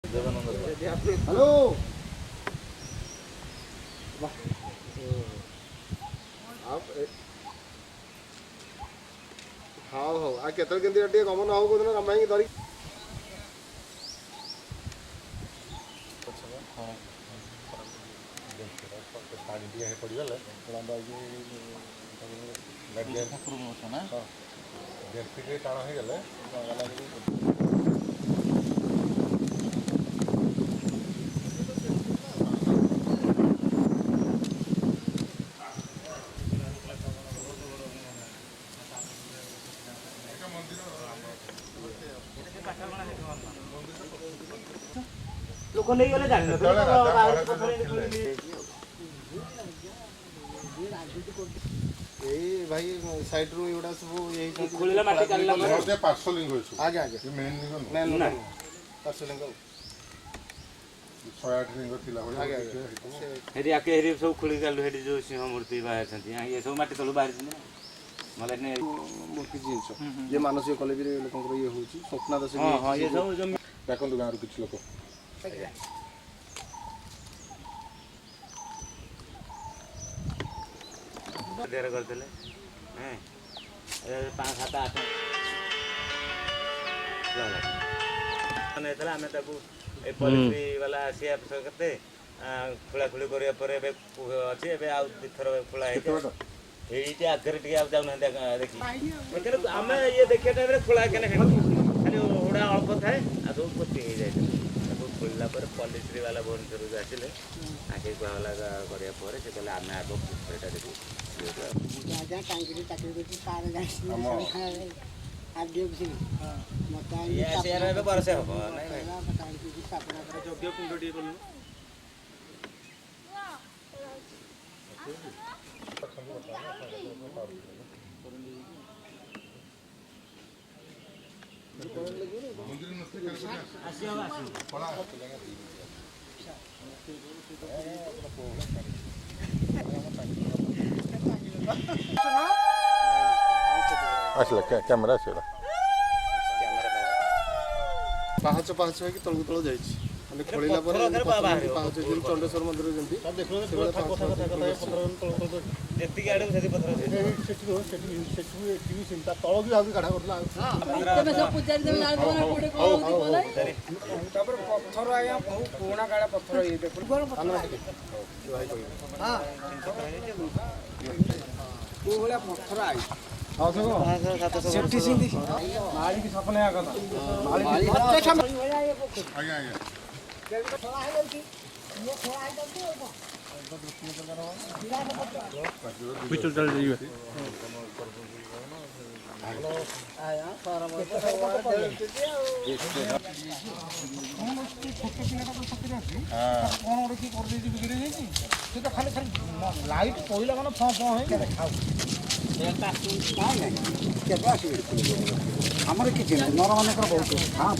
hello आप हाँ हो आ केतल केंती टे गमन हो कोदिन रमाई धरी टाण हो गले लोक नहीं गले जानि ए भाई साइड रो एडा सब यही खोलिला माटी काल्ला मोटे पार्सलिंग होइछु आगे आगे ये मेन लिंग मेन ना पार्सलिंग 108 लिंग थिला बळे आगे आगे हेरी आके हेरी सब खोली गालु हेरी जो सिंह मूर्ति बाहर छथि ये सब माटी तलु बाहर छथि माले ने मूर्ति जिंस ये मानसिक कले भी लोकंकर ये होची स्वप्ना दस हां हां ये सब जो देखंतु गार किछ लोक देर करदेले हैं 5 7 8 माने आमे ताकू ए पॉलिसी वाला आसिया करते खुला खुली करिया पर एबे अछि एबे आ दिथर खुला हे एइटे आखर टिके आ जाउ न देखि मतलब आमे ये देखिया टाइम रे खुला केने खाली ओडा अल्प थाए आ सब पोती हे जाय ताकू खुलला पर पॉलिसी वाला बोन करू आसिले आके वाला करिया पर से कहले आमे आगो फरेटा देखि राजा कांगरी चाकरी करती पार जाई आदियो किसी मता ये शेयर में बरसे हो नहीं भाई कांगरी की स्थापना कर योग्य कुंड टी बोलनु मंदिर नस्ती कर आसियो आसियो पड़ा आसला कैमरा आसला पाहच पाहच है कि तळगु तळ जाईछि माने खोलिला पर पाहच दिन चंडेश्वर मंदिर जंती देखलो कथा कथा कथा जेति गाडे सेति पत्र सेठी चिंता तळ भी आगे काढा करला तमे सब पुजारी देबे जाय कोना कोडे को बोले तापर पत्थर आया बहु पुराना काळा पत्थर ये देखो भाई कोई हां को बोला पत्थर आई हां देखो सेठी सिंधी माली की सपने आ गला माली आगे आगे थोड़ा है कि ये थोड़ा है पिछल चल रही है आया सारा कौन और की कर दी बिगड़ी नहीं से तो खाली खाली लाइट कोइला माने फं फं है देखाओ एटा सुन नहीं केबे आसी हमर किछ नर मानकर बहुत हां